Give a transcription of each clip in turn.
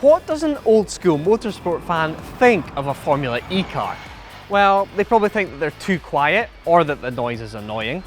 What does an old school motorsport fan think of a Formula E car? Well, they probably think that they're too quiet or that the noise is annoying.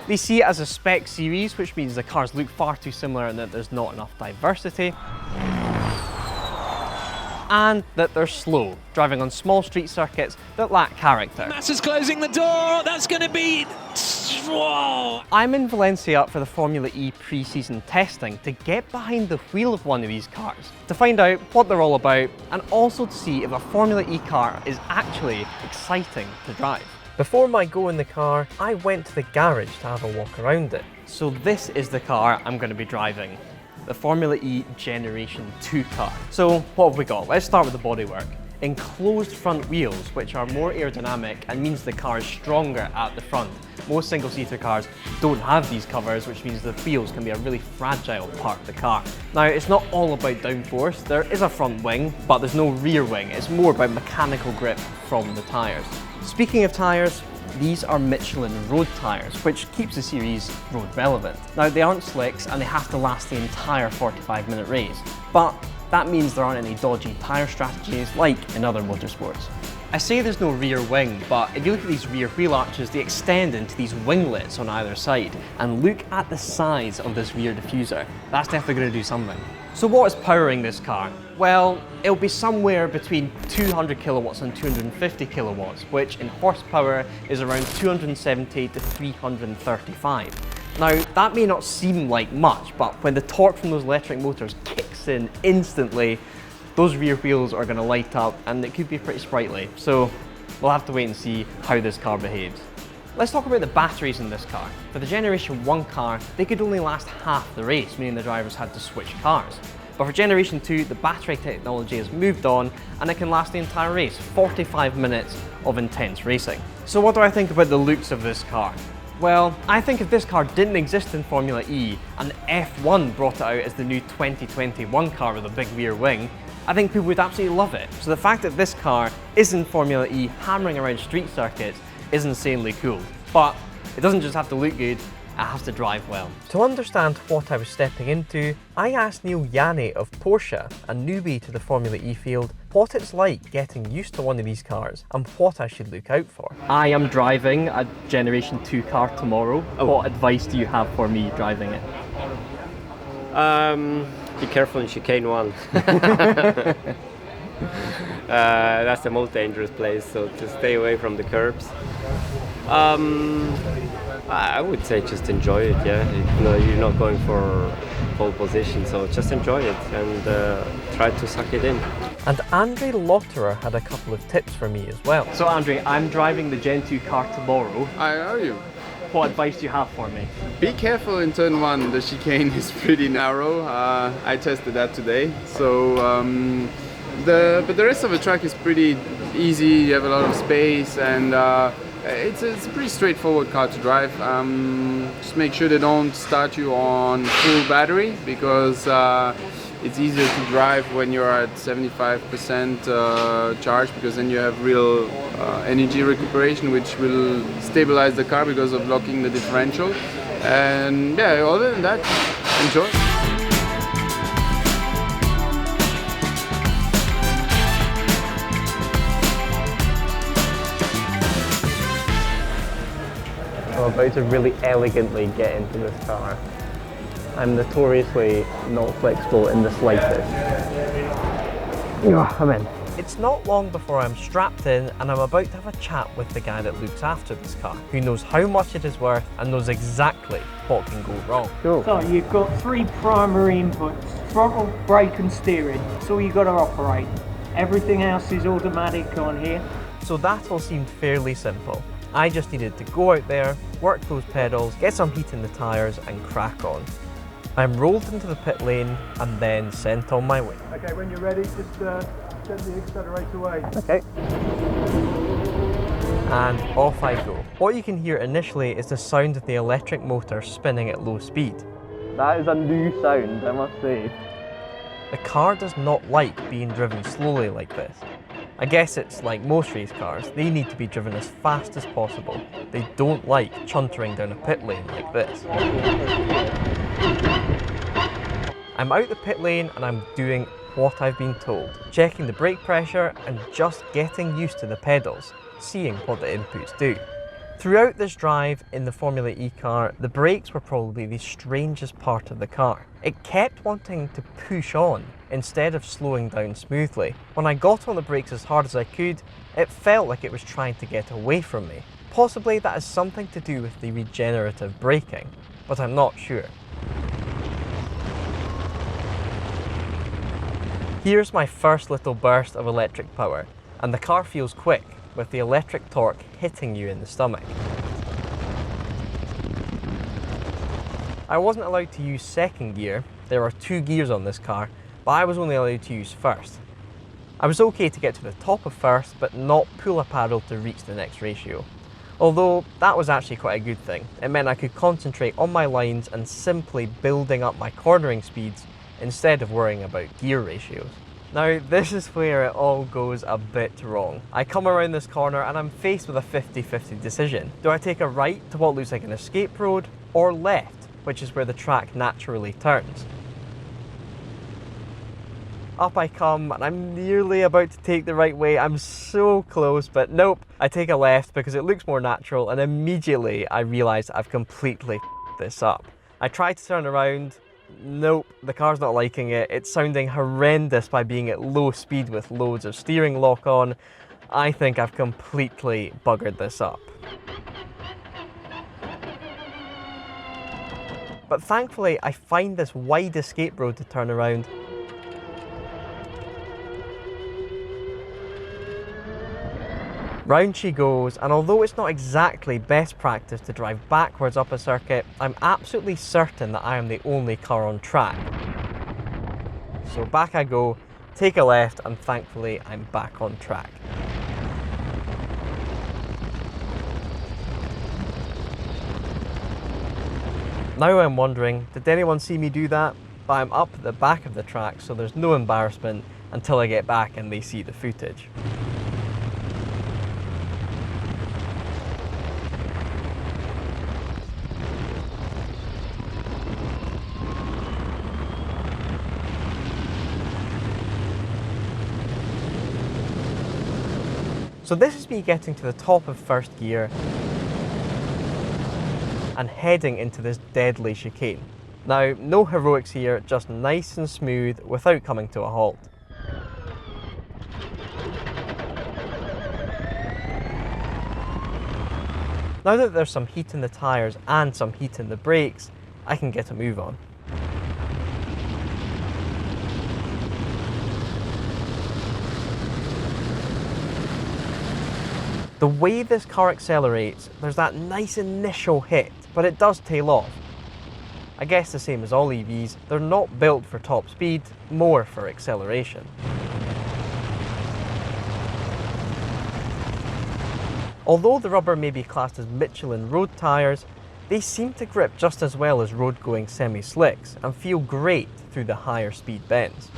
They see it as a spec series, which means the cars look far too similar and that there's not enough diversity. And that they're slow, driving on small street circuits that lack character. Massa's closing the door, that's going to be... Whoa. I'm in Valencia for the Formula E pre-season testing to get behind the wheel of one of these cars, to find out what they're all about, and also to see if a Formula E car is actually exciting to drive. Before my go in the car, I went to the garage to have a walk around it. So this is the car I'm going to be driving. The Formula E Generation 2 car. So what have we got? Let's start with the bodywork. Enclosed front wheels, which are more aerodynamic and means the car is stronger at the front. Most single-seater cars don't have these covers, which means the wheels can be a really fragile part of the car. Now, it's not all about downforce. There is a front wing, but there's no rear wing. It's more about mechanical grip from the tyres. Speaking of tyres, these are Michelin road tyres, which keeps the series road relevant. Now, they aren't slicks and they have to last the entire 45-minute race, but that means there aren't any dodgy tyre strategies like in other motorsports. I say there's no rear wing, but if you look at these rear wheel arches, they extend into these winglets on either side. And look at the size of this rear diffuser. That's definitely going to do something. So what is powering this car? Well, it'll be somewhere between 200 kilowatts and 250 kilowatts, which in horsepower is around 270 to 335. Now, that may not seem like much, but when the torque from those electric motors kicks in instantly, those rear wheels are going to light up and it could be pretty sprightly. So we'll have to wait and see how this car behaves. Let's talk about the batteries in this car. For the Generation 1 car, they could only last half the race, meaning the drivers had to switch cars. But for Generation 2, the battery technology has moved on and it can last the entire race, 45 minutes of intense racing. So what do I think about the looks of this car? Well, I think if this car didn't exist in Formula E and F1 brought it out as the new 2021 car with a big rear wing, I think people would absolutely love it. So the fact that this car is in Formula E hammering around street circuits is insanely cool. But it doesn't just have to look good, it has to drive well. To understand what I was stepping into, I asked Neil Yanni of Porsche, a newbie to the Formula E field, what it's like getting used to one of these cars and what I should look out for. I am driving a Generation 2 car tomorrow. What advice do you have for me driving it? Be careful in chicane 1. That's the most dangerous place, so to stay away from the curbs. I would say just enjoy it, yeah. You're not going for pole position, so just enjoy it and try to suck it in. And Andre Lotterer had a couple of tips for me as well. So Andre, I'm driving the Gen 2 car tomorrow. How are you? What advice do you have for me? Be careful in turn 1, the chicane is pretty narrow. I tested that today. So, but the rest of the track is pretty easy, you have a lot of space and it's a pretty straightforward car to drive. Just make sure they don't start you on full battery because it's easier to drive when you're at 75% charge because then you have real energy recuperation which will stabilize the car because of locking the differential. And yeah, other than that, enjoy. I'm about to really elegantly get into this car. I'm notoriously not flexible in the slightest. I'm in. It's not long before I'm strapped in and I'm about to have a chat with the guy that looks after this car, who knows how much it is worth and knows exactly what can go wrong. Cool. So you've got 3 primary inputs, throttle, brake and steering. That's all you've got to operate. Everything else is automatic on here. So that all seemed fairly simple. I just needed to go out there, work those pedals, get some heat in the tyres and crack on. I'm rolled into the pit lane and then sent on my way. Okay, when you're ready, just set the accelerator away. Okay. And off I go. What you can hear initially is the sound of the electric motor spinning at low speed. That is a new sound, I must say. The car does not like being driven slowly like this. I guess it's like most race cars, they need to be driven as fast as possible. They don't like chuntering down a pit lane like this. I'm out the pit lane and I'm doing what I've been told, checking the brake pressure and just getting used to the pedals, seeing what the inputs do. Throughout this drive in the Formula E car, the brakes were probably the strangest part of the car. It kept wanting to push on instead of slowing down smoothly. When I got on the brakes as hard as I could, it felt like it was trying to get away from me. Possibly that has something to do with the regenerative braking, but I'm not sure. Here's my first little burst of electric power, and the car feels quick, with the electric torque hitting you in the stomach. I wasn't allowed to use second gear. There are 2 gears on this car, but I was only allowed to use first. I was okay to get to the top of first, but not pull a paddle to reach the next ratio. Although that was actually quite a good thing. It meant I could concentrate on my lines and simply building up my cornering speeds instead of worrying about gear ratios. Now, this is where it all goes a bit wrong. I come around this corner and I'm faced with a 50-50 decision. Do I take a right to what looks like an escape road, or left, which is where the track naturally turns? Up I come and I'm nearly about to take the right way. I'm so close, but nope. I take a left because it looks more natural, and immediately I realise I've completely f***ed this up. I try to turn around. Nope, the car's not liking it. It's sounding horrendous by being at low speed with loads of steering lock on. I think I've completely buggered this up. But thankfully, I find this wide escape road to turn around. Round she goes, and although it's not exactly best practice to drive backwards up a circuit, I'm absolutely certain that I am the only car on track. So back I go, take a left, and thankfully I'm back on track. Now I'm wondering, did anyone see me do that? But I'm up at the back of the track, so there's no embarrassment until I get back and they see the footage. So this is me getting to the top of first gear and heading into this deadly chicane. Now, no heroics here, just nice and smooth without coming to a halt. Now that there's some heat in the tyres and some heat in the brakes, I can get a move on. The way this car accelerates, there's that nice initial hit, but it does tail off. I guess the same as all EVs, they're not built for top speed, more for acceleration. Although the rubber may be classed as Michelin road tyres, they seem to grip just as well as road-going semi-slicks and feel great through the higher speed bends.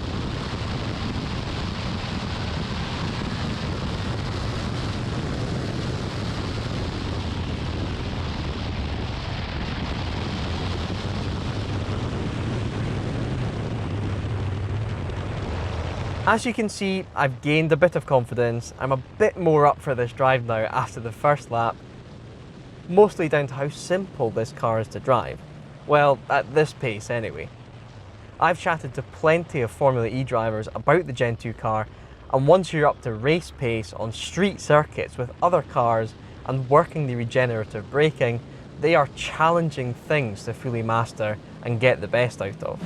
As you can see, I've gained a bit of confidence. I'm a bit more up for this drive now after the first lap, mostly down to how simple this car is to drive. Well, at this pace anyway. I've chatted to plenty of Formula E drivers about the Gen 2 car, and once you're up to race pace on street circuits with other cars and working the regenerative braking, they are challenging things to fully master and get the best out of.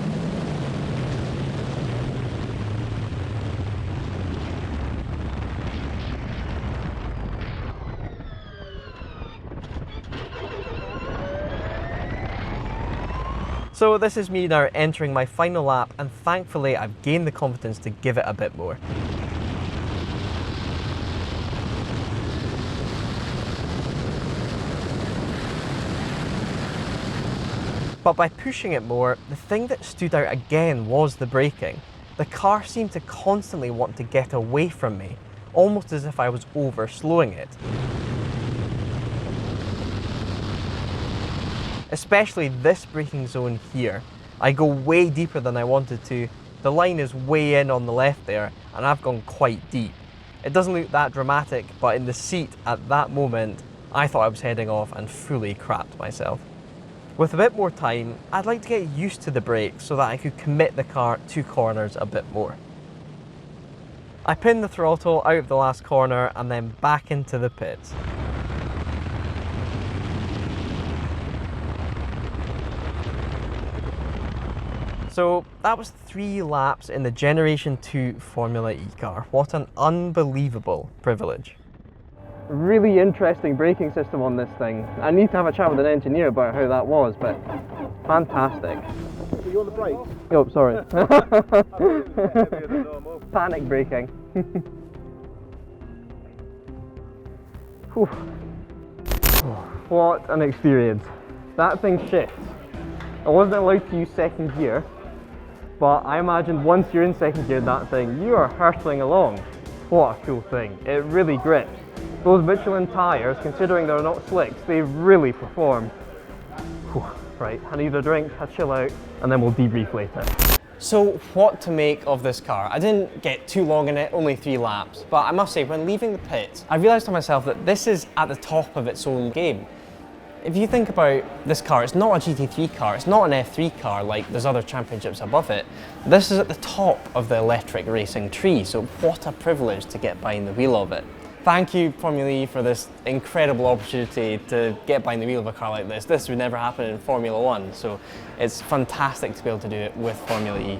So this is me now entering my final lap, and thankfully I've gained the confidence to give it a bit more. But by pushing it more, the thing that stood out again was the braking. The car seemed to constantly want to get away from me, almost as if I was over-slowing it. Especially this braking zone here. I go way deeper than I wanted to. The line is way in on the left there, and I've gone quite deep. It doesn't look that dramatic, but in the seat at that moment, I thought I was heading off and fully crapped myself. With a bit more time, I'd like to get used to the brake so that I could commit the car to corners a bit more. I pinned the throttle out of the last corner and then back into the pits. So that was 3 laps in the Generation 2 Formula E car. What an unbelievable privilege. Really interesting braking system on this thing. I need to have a chat with an engineer about how that was, but fantastic. Are you on the brakes? Oh, sorry. Heavier than normal. Panic braking. Whew. What an experience. That thing shifts. I wasn't allowed to use second gear, but I imagine once you're in second gear in that thing, you are hurtling along. What a cool thing. It really grips. Those Michelin tyres, considering they're not slicks, they really perform. Whew. Right, I need a drink, a chill out, and then we'll debrief later. So what to make of this car? I didn't get too long in it, only 3 laps, but I must say when leaving the pits, I realised to myself that this is at the top of its own game. If you think about this car, it's not a GT3 car, it's not an F3 car like there's other championships above it. This is at the top of the electric racing tree, so what a privilege to get behind the wheel of it. Thank you, Formula E, for this incredible opportunity to get behind the wheel of a car like this. This would never happen in Formula 1, so it's fantastic to be able to do it with Formula E.